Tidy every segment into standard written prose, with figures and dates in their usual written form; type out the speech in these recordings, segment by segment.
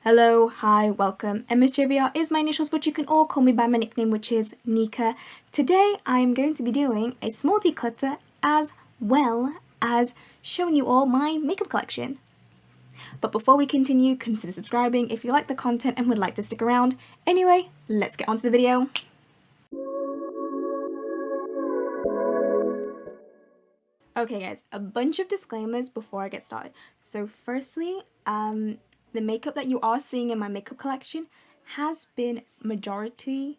Hello, hi, welcome. MSJVR is my initials, but you can all call me by my nickname, which is Nika. Today I am going to be doing a small declutter as well as showing you all my makeup collection. But before we continue, consider subscribing if you like the content and would like to stick around. Anyway, let's get on to the video. Okay guys, a bunch of disclaimers before I get started. So firstly, the makeup that you are seeing in my makeup collection has been majority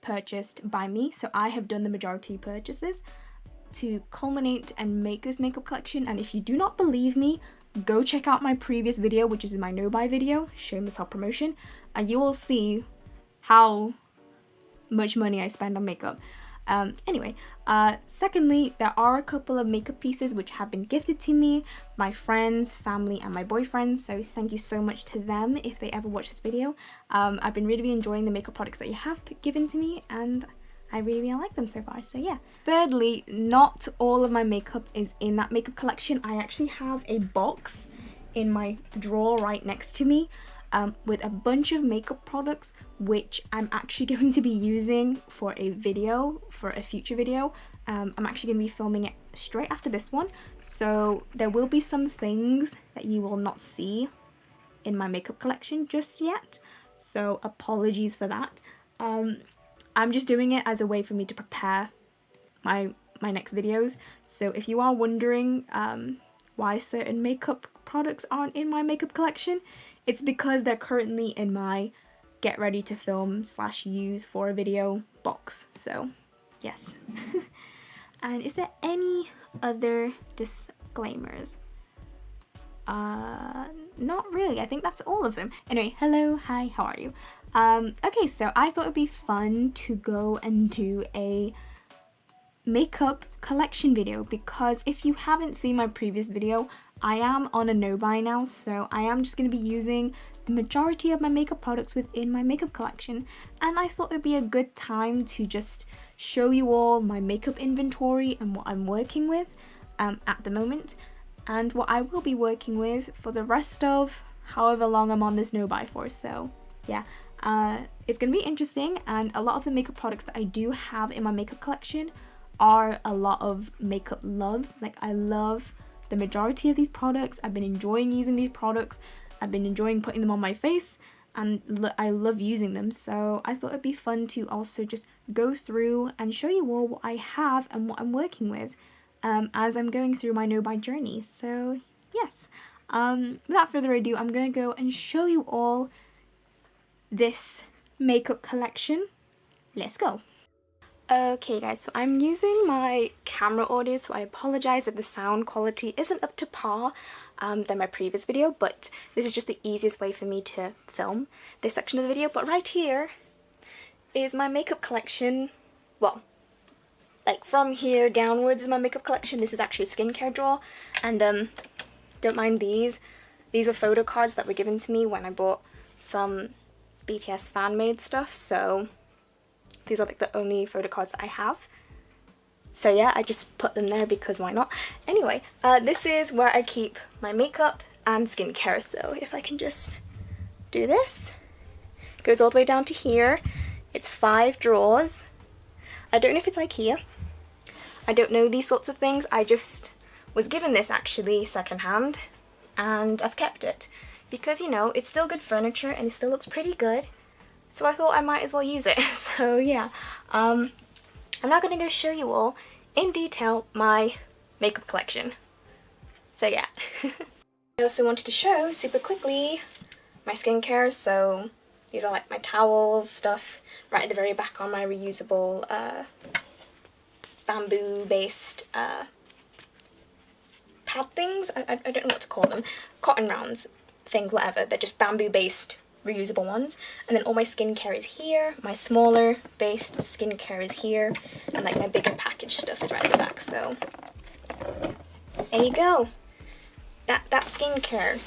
purchased by me. So I have done the majority purchases to culminate and make this makeup collection. And if you do not believe me, go check out my previous video, which is my no-buy video, shameless self-promotion, and you will see how much money I spend on makeup. Secondly, there are a couple of makeup pieces which have been gifted to me, my friends, family, and my boyfriend, so thank you so much to them if they ever watch this video. I've been really enjoying the makeup products that you have given to me, and I really like them so far, so yeah. Thirdly, not all of my makeup is in that makeup collection. I actually have a box in my drawer right next to me with a bunch of makeup products which I'm actually going to be using for a video, for a future video. I'm actually going to be filming it straight after this one, so there will be some things that you will not see in my makeup collection just yet, so apologies for that. I'm just doing it as a way for me to prepare my next videos, so if you are wondering why certain makeup products aren't in my makeup collection, it's because they're currently in my get ready to film / use for a video box, so yes. And is there any other disclaimers? Not really, I think that's all of them. Anyway, hello, hi, how are you? Okay, so I thought it'd be fun to go and do a makeup collection video, because if you haven't seen my previous video, I am on a no-buy now, so I am just going to be using the majority of my makeup products within my makeup collection, and I thought it would be a good time to just show you all my makeup inventory and what I'm working with at the moment, and what I will be working with for the rest of however long I'm on this no-buy for, so yeah. It's going to be interesting, and a lot of the makeup products that I do have in my makeup collection are a lot of makeup loves. Like, I love the majority of these products. I've been enjoying using these products. I've been enjoying putting them on my face, and I love using them. So I thought it'd be fun to also just go through and show you all what I have and what I'm working with as I'm going through my no-buy journey. So yes, without further ado, I'm gonna go and show you all this makeup collection. Let's go. Okay guys, so I'm using my camera audio, so I apologize if the sound quality isn't up to par than my previous video, but this is just the easiest way for me to film this section of the video. But right here is my makeup collection. Well, like from here downwards is my makeup collection. This is actually a skincare drawer, and don't mind these. These were photo cards that were given to me when I bought some BTS fan-made stuff, so these are like the only photo cards that I have. So yeah, I just put them there because why not? Anyway, this is where I keep my makeup and skincare. So if I can just do this, it goes all the way down to here. It's 5 drawers. I don't know if it's IKEA. I don't know these sorts of things. I just was given this actually secondhand, and I've kept it because, you know, it's still good furniture and it still looks pretty good. So I thought I might as well use it. So yeah, I'm now going to go show you all in detail my makeup collection. So yeah. I also wanted to show super quickly my skincare. So these are like my towels, stuff. Right at the very back are my reusable bamboo based pad things. I don't know what to call them. Cotton rounds things, whatever. They're just bamboo based reusable ones. And then all my skincare is here. My smaller based skincare is here, and like my bigger package stuff is right at the back. So there you go. That's skincare.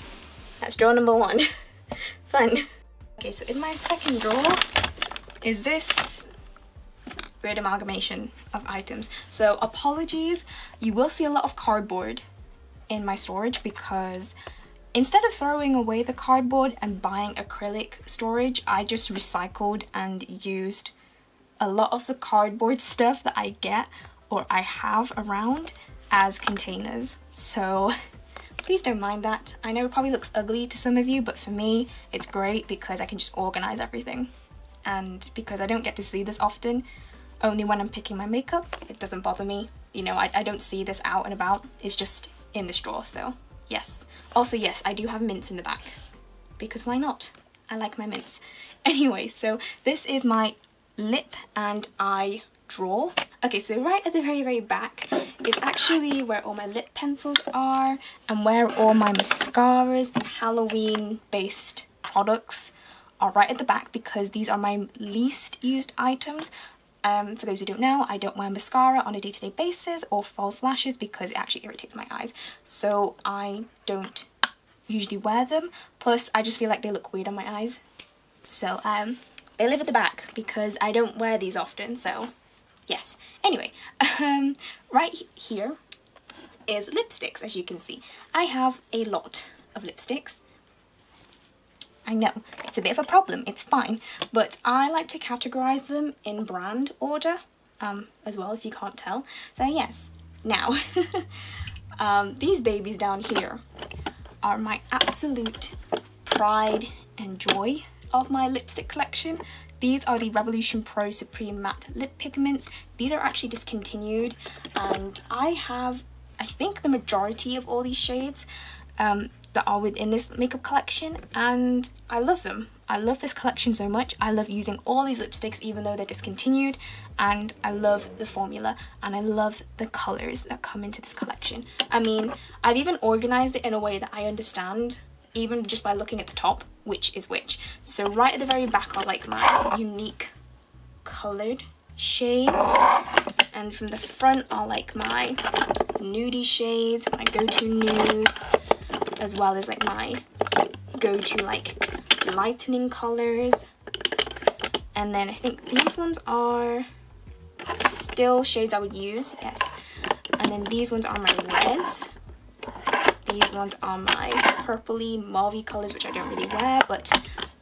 That's drawer number 1. Fun. Okay, so in my second drawer is this weird amalgamation of items. So apologies, you will see a lot of cardboard in my storage because instead of throwing away the cardboard and buying acrylic storage, I just recycled and used a lot of the cardboard stuff that I get or I have around as containers. So please don't mind that. I know it probably looks ugly to some of you, but for me it's great because I can just organize everything. And because I don't get to see this often, only when I'm picking my makeup, it doesn't bother me. You know, I don't see this out and about. It's just in this drawer, so yes. Also, yes, I do have mints in the back, because why not? I like my mints. Anyway, so this is my lip and eye drawer. Okay, so right at the very back is actually where all my lip pencils are and where all my mascaras and Halloween based products are right at the back, because these are my least used items. For those who don't know, I don't wear mascara on a day-to-day basis or false lashes because it actually irritates my eyes. So I don't usually wear them. Plus, I just feel like they look weird on my eyes. So they live at the back because I don't wear these often, so yes. Anyway, right here is lipsticks, as you can see. I have a lot of lipsticks. I know, it's a bit of a problem, it's fine, but I like to categorize them in brand order as well, if you can't tell. So yes, now, these babies down here are my absolute pride and joy of my lipstick collection. These are the Revolution Pro Supreme Matte Lip Pigments. These are actually discontinued, and I have, I think, the majority of all these shades that are within this makeup collection, and I love them. I love this collection so much. I love using all these lipsticks even though they're discontinued, and I love the formula and I love the colours that come into this collection. I mean, I've even organised it in a way that I understand, even just by looking at the top, which is which. So right at the very back are like my unique coloured shades, and from the front are like my nudie shades, my go-to nudes, as well as like my go-to like lightening colours. And then I think these ones are still shades I would use, yes. And then these ones are my reds. These ones are my purpley mauvey colours, which I don't really wear, but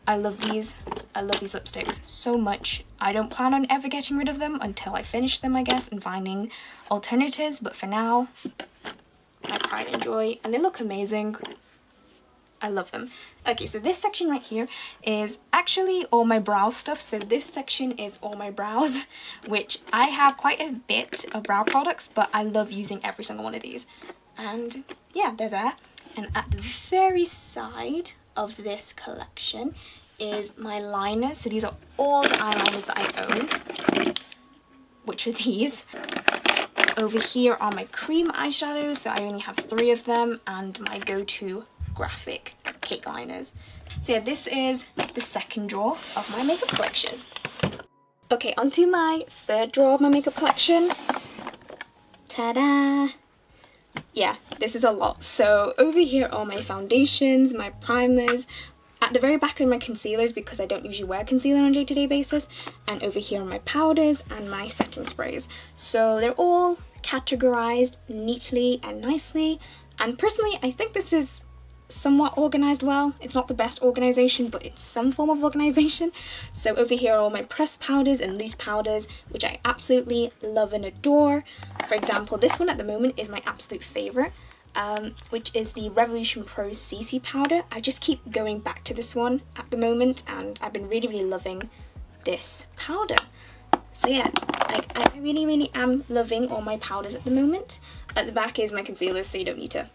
I love these. I love these lipsticks so much. I don't plan on ever getting rid of them until I finish them, I guess, and finding alternatives, but for now, my pride and joy, and they look amazing. I love them. Okay, so this section right here is actually all my brow stuff. So this section is all my brows, which I have quite a bit of brow products, but I love using every single one of these. And yeah, they're there. And at the very side of this collection is my liners. So these are all the eyeliners that I own, which are these. Over here are my cream eyeshadows, so I only have 3 of them, and my go-to graphic cake liners. So yeah, this is the second drawer of my makeup collection. Okay, onto my third drawer of my makeup collection. Ta-da! Yeah, this is a lot. So over here are my foundations, my primers. At the very back are my concealers because I don't usually wear concealer on a day-to-day basis. And over here are my powders and my setting sprays. So they're all categorized neatly and nicely. And personally, I think this is somewhat organized well. It's not the best organization, but it's some form of organization. So over here are all my pressed powders and loose powders, which I absolutely love and adore. For example, this one at the moment is my absolute favorite. Which is the Revolution Pro CC powder. I just keep going back to this one at the moment, and I've been really loving this powder. So yeah, I really am loving all my powders at the moment. At the back is my concealers, so you don't need to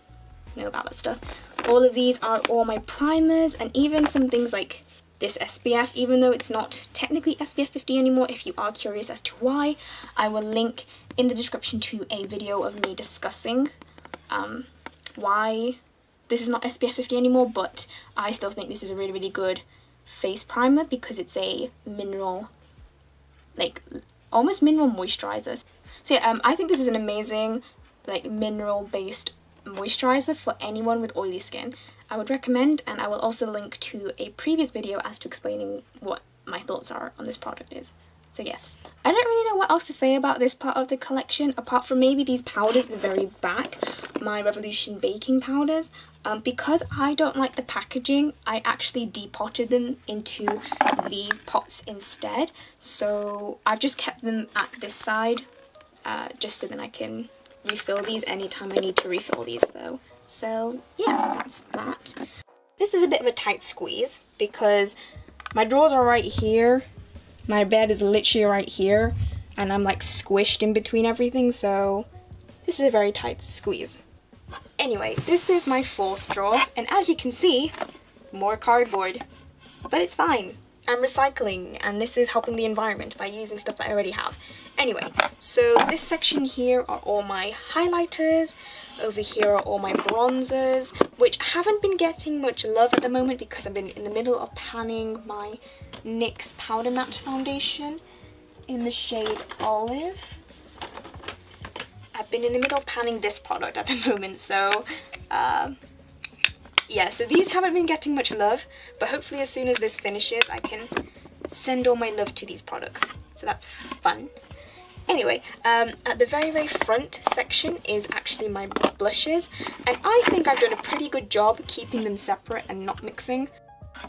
know about that stuff. All of these are all my primers, and even some things like this SPF, even though it's not technically SPF 50 anymore. If you are curious as to why, I will link in the description to a video of me discussing why this is not SPF 50 anymore, but I still think this is a really good face primer because it's a mineral, like almost mineral moisturizer. So yeah, I think this is an amazing like mineral based moisturizer for anyone with oily skin. I would recommend, and I will also link to a previous video as to explaining what my thoughts are on this product is. So yes, I don't really know what else to say about this part of the collection, apart from maybe these powders at the very back, my Revolution baking powders. Because I don't like the packaging, I actually depotted them into these pots instead. So I've just kept them at this side, just so then I can refill these anytime I need to refill these though. So yes, that's that. This is a bit of a tight squeeze because my drawers are right here, my bed is literally right here, and I'm like squished in between everything, so this is a very tight squeeze. Anyway, this is my fourth drawer, and as you can see, more cardboard. But it's fine. I'm recycling, and this is helping the environment by using stuff that I already have. Anyway, so this section here are all my highlighters. Over here are all my bronzers, which haven't been getting much love at the moment because I've been in the middle of panning my NYX Powder Matte Foundation in the shade Olive. I've been in the middle of panning this product at the moment, so yeah, so these haven't been getting much love, but hopefully as soon as this finishes I can send all my love to these products, so that's fun. Anyway, at the very front section is actually my blushes, and I think I've done a pretty good job keeping them separate and not mixing.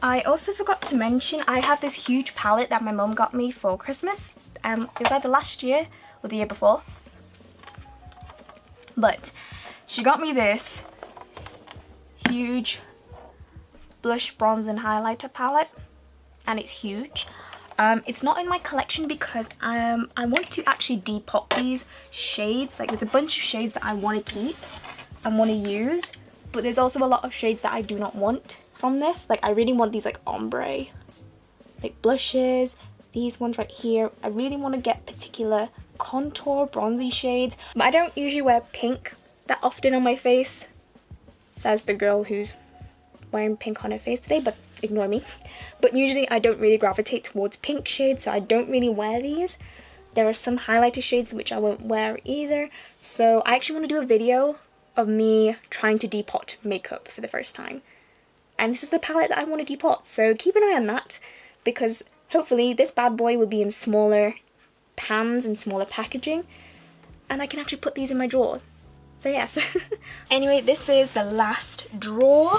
I also forgot to mention I have this huge palette that my mum got me for Christmas. It was either last year or the year before. But she got me this huge blush, bronze and highlighter palette, and it's huge. It's not in my collection because I want to actually depot these shades. Like, there's a bunch of shades that I want to keep and want to use, but there's also a lot of shades that I do not want from this. Like, I really want these like ombre like blushes, these ones right here. I really want to get particular contour bronzy shades, but I don't usually wear pink that often on my face, says the girl who's wearing pink on her face today, but ignore me. But usually I don't really gravitate towards pink shades, so I don't really wear these. There are some highlighter shades which I won't wear either, so I actually want to do a video of me trying to depot makeup for the first time, and this is the palette that I want to depot, so keep an eye on that, because hopefully this bad boy will be in smaller pans and smaller packaging, and I can actually put these in my drawer. So yes. Anyway, this is the last drawer,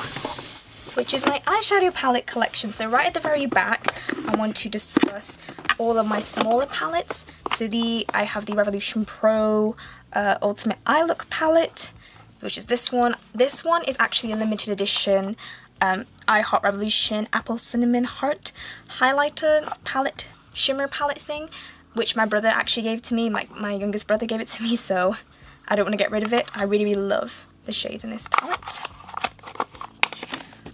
which is my eyeshadow palette collection. So right at the very back, I want to discuss all of my smaller palettes. So I have the Revolution Pro Ultimate Eye Look palette, which is this one. This one is actually a limited edition I Heart Revolution Apple Cinnamon Heart highlighter palette, shimmer palette thing, which my brother actually gave to me. My youngest brother gave it to me, so I don't want to get rid of it. I really love the shades in this palette.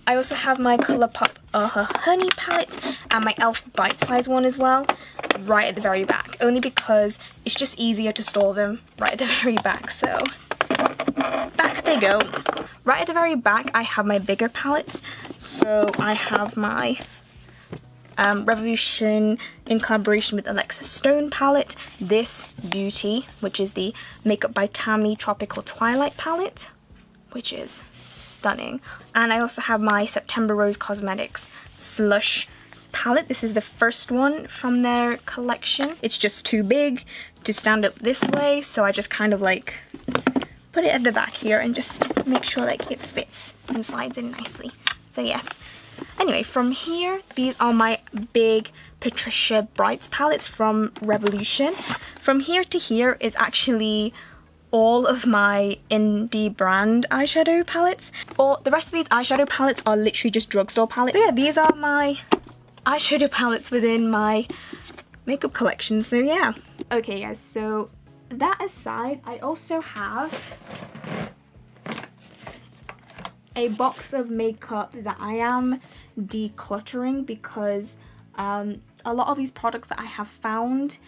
I also have my Colourpop Honey palette and my e.l.f. Bite Size one as well, right at the very back, only because it's just easier to store them right at the very back, so back they go. Right at the very back I have my bigger palettes, so I have my Revolution in collaboration with Alexa Stone palette, this Beauty, which is the Makeup by Tammy Tropical Twilight palette, which is stunning. And I also have my September Rose Cosmetics Slush palette. This is the first one from their collection. It's just too big to stand up this way, so I just kind of like put it at the back here and just make sure like it fits and slides in nicely. So yes. Anyway, from here, these are my big Patricia Brights palettes from Revolution. From here to here is actually all of my indie brand eyeshadow palettes. The rest of these eyeshadow palettes are literally just drugstore palettes. So yeah, these are my eyeshadow palettes within my makeup collection, so yeah. Okay guys, so that aside, I also have a box of makeup that I am decluttering because a lot of these products that I have found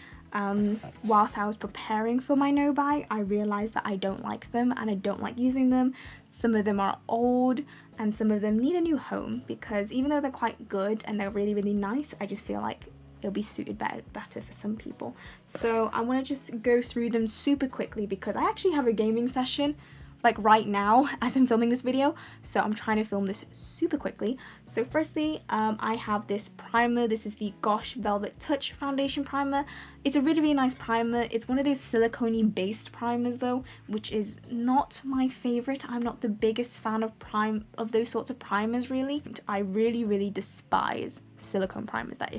whilst I was preparing for my no-buy, I realized that I don't like them and I don't like using them. Some of them are old and some of them need a new home, because even though they're quite good and they're really nice, I just feel like it'll be suited better for some people. So I want to just go through them super quickly because I actually have a gaming session like right now as I'm filming this video, so I'm trying to film this super quickly. So firstly, I have this primer. This is the Gosh Velvet Touch Foundation Primer. It's a really, really nice primer. It's one of those silicone-y based primers though, which is not my favorite. I'm not the biggest fan of those sorts of primers really. I really, really despise silicone primers. That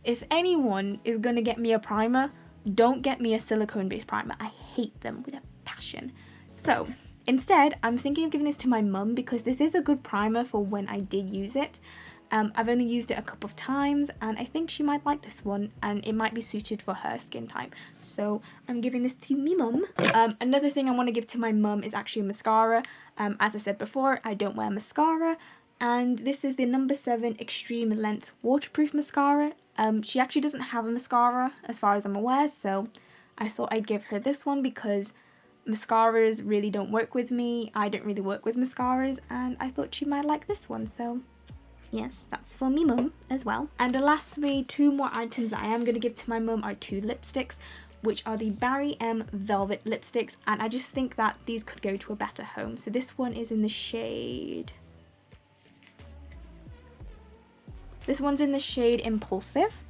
if anyone is gonna get me a primer, don't get me a silicone based primer. I hate them with a passion. So instead, I'm thinking of giving this to my mum because this is a good primer for when I did use it. I've only used it a couple of times and I think she might like this one and it might be suited for her skin type. So I'm giving this to me mum. Another thing I want to give to my mum is actually a mascara. As I said before, I don't wear mascara, and this is the No. 7 Extreme Length Waterproof Mascara. She actually doesn't have a mascara as far as I'm aware, so I thought I'd give her this one because mascaras really don't work with me. I don't really work with mascaras, and I thought she might like this one, so yes, that's for me mum as well. And lastly, 2 more items that I am going to give to my mum are 2 lipsticks, which are the Barry M Velvet lipsticks, and I just think that these could go to a better home. So this one is in the shade... This one's in the shade Impulsive,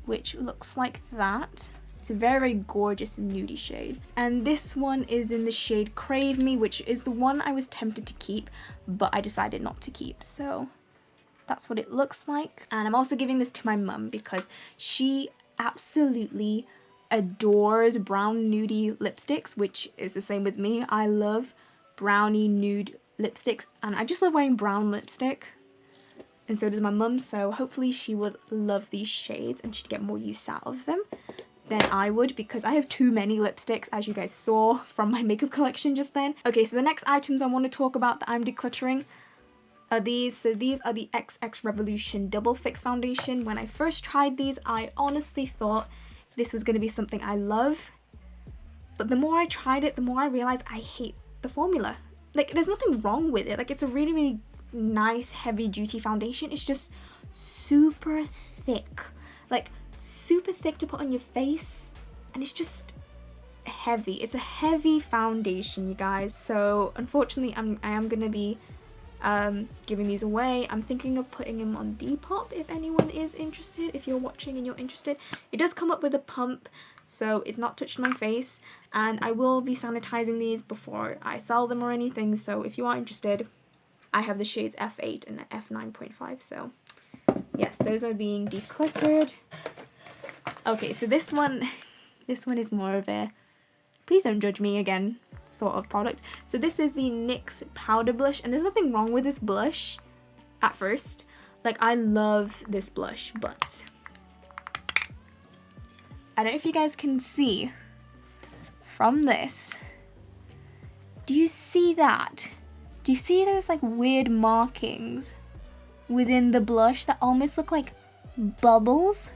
which looks like that. It's a very, very gorgeous nudie shade. And this one is in the shade Crave Me, which is the one I was tempted to keep, but I decided not to keep. So that's what it looks like. And I'm also giving this to my mum because she absolutely adores brown nudie lipsticks, which is the same with me. I love brownie nude lipsticks and I just love wearing brown lipstick. And so does my mum, so hopefully she would love these shades and she'd get more use out of them than I would, because I have too many lipsticks, as you guys saw from my makeup collection just then. Okay, so the next items I want to talk about that I'm decluttering are these. So these are the XX Revolution Double Fix Foundation. When I first tried these, I honestly thought this was going to be something I love. But the more I tried it, the more I realized I hate the formula. Like, there's nothing wrong with it. Like, it's a really, really nice heavy duty foundation. It's just super thick, like super thick to put on your face, and it's just heavy. It's a heavy foundation, you guys. So unfortunately I am gonna be giving these away. I'm thinking of putting them on Depop if anyone is interested. If you're watching and you're interested, it does come up with a pump, so it's not touched my face, and I will be sanitizing these before I sell them or anything. So if you are interested, I have the shades F8 and F9.5, so yes, those are being decluttered. Okay, so this one is more of a please don't judge me again sort of product. So this is the NYX Powder Blush, and there's nothing wrong with this blush at first. Like, I love this blush, but I don't know if you guys can see from this. Do you see that? Do you see those like weird markings within the blush that almost look like bubbles?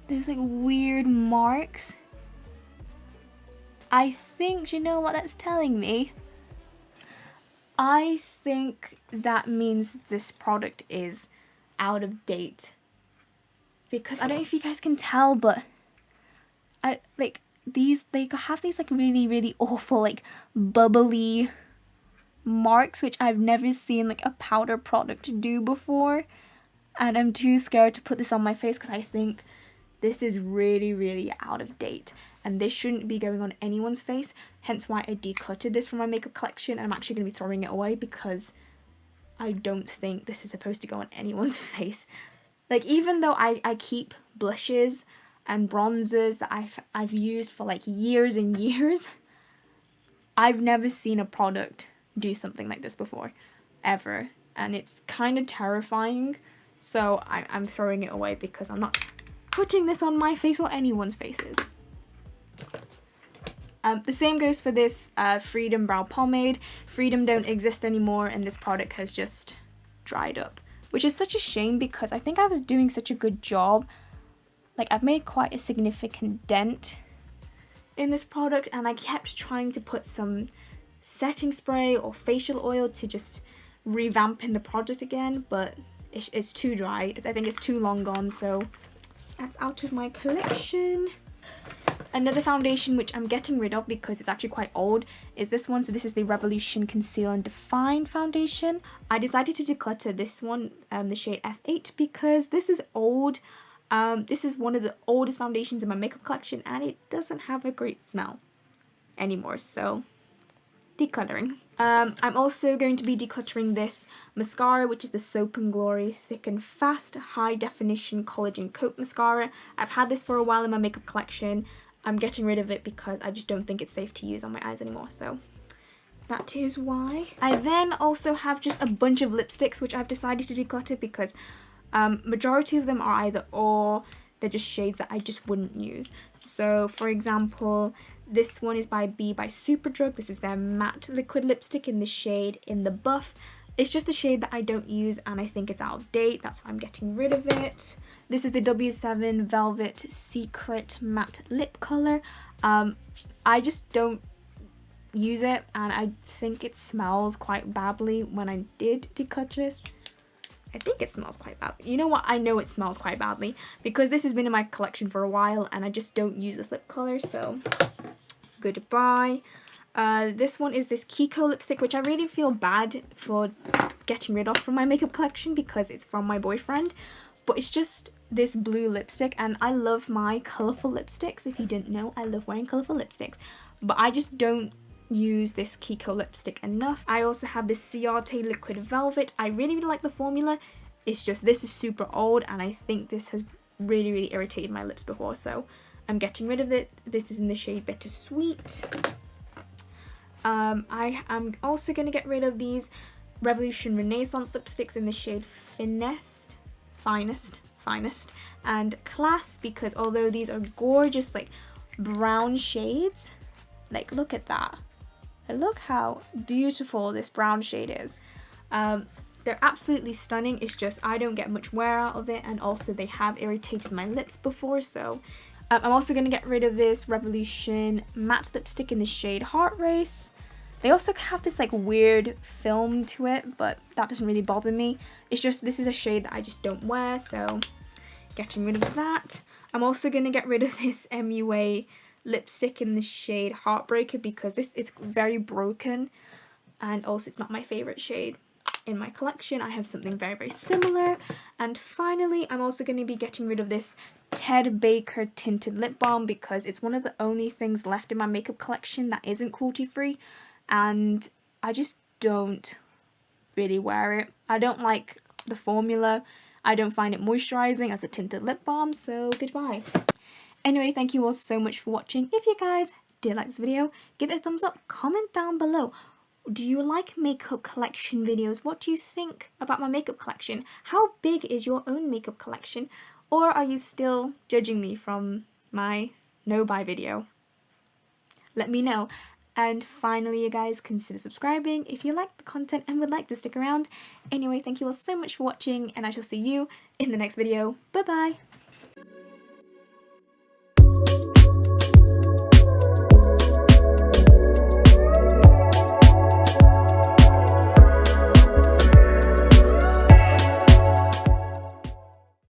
Those like weird marks. I think, do you know what that's telling me? I think that means this product is out of date. Because I don't know if you guys can tell, but they have these like really, really awful like bubbly marks, which I've never seen like a powder product do before, and I'm too scared to put this on my face because I think this is really, really out of date and this shouldn't be going on anyone's face, hence why I decluttered this from my makeup collection. And I'm actually going to be throwing it away because I don't think this is supposed to go on anyone's face. Like, even though I keep blushes and bronzers that I've used for like years and years, I've never seen a product do something like this before, ever, and it's kind of terrifying. So I'm throwing it away because I'm not putting this on my face or anyone's faces. The same goes for this Freedom Brow Pomade. Freedom don't exist anymore, and this product has just dried up, which is such a shame because I think I was doing such a good job. Like, I've made quite a significant dent in this product, and I kept trying to put some setting spray or facial oil to just revamp in the product again, but it's too dry. I think it's too long gone, so that's out of my collection. Another foundation which I'm getting rid of because it's actually quite old is this one. So this is the Revolution Conceal and Define foundation. I decided to declutter this one, the shade F8, because this is old. This is one of the oldest foundations in my makeup collection and it doesn't have a great smell anymore, so decluttering. I'm also going to be decluttering this mascara, which is the Soap & Glory Thick and Fast High Definition Collagen Coat Mascara. I've had this for a while in my makeup collection. I'm getting rid of it because I just don't think it's safe to use on my eyes anymore, so that is why. I then also have just a bunch of lipsticks which I've decided to declutter because majority of them are either or, they're just shades that I just wouldn't use. So for example, this one is by Superdrug. This is their matte liquid lipstick in the shade In the Buff. It's just a shade that I don't use and I think it's out of date. That's why I'm getting rid of it. This is the W7 Velvet Secret Matte Lip Color. I just don't use it and I think it smells quite badly when I did declutter this. I think it smells quite badly. You know what? I know it smells quite badly because this has been in my collection for a while and I just don't use this lip color, so goodbye. This one is this Kiko lipstick, which I really feel bad for getting rid of from my makeup collection because it's from my boyfriend. But it's just this blue lipstick and I love my colourful lipsticks. If you didn't know, I love wearing colourful lipsticks. But I just don't use this Kiko lipstick enough. I also have this Ciate Liquid Velvet. I really like the formula. It's just this is super old and I think this has really irritated my lips before, so I'm getting rid of it. This is in the shade Bittersweet. I am also going to get rid of these Revolution Renaissance lipsticks in the shade Finest, and Class, because although these are gorgeous like brown shades, like look at that. Look how beautiful this brown shade is. They're absolutely stunning. It's just I don't get much wear out of it, and also they have irritated my lips before, so I'm also going to get rid of this Revolution matte lipstick in the shade Heart Race. They also have this like weird film to it, but that doesn't really bother me. It's just this is a shade that I just don't wear, so getting rid of that. I'm also going to get rid of this MUA lipstick in the shade Heartbreaker because it's very broken and also it's not my favorite shade in my collection. I have something very similar. And finally, I'm also going to be getting rid of this Ted Baker tinted lip balm because it's one of the only things left in my makeup collection that isn't cruelty free and I just don't really wear it. I don't like the formula. I don't find it moisturizing as a tinted lip balm, so goodbye. Anyway, thank you all so much for watching. If you guys did like this video, give it a thumbs up, comment down below. Do you like makeup collection videos? What do you think about my makeup collection? How big is your own makeup collection? Or are you still judging me from my no-buy video? Let me know. And finally, you guys, consider subscribing if you like the content and would like to stick around. Anyway, thank you all so much for watching and I shall see you in the next video. Bye-bye!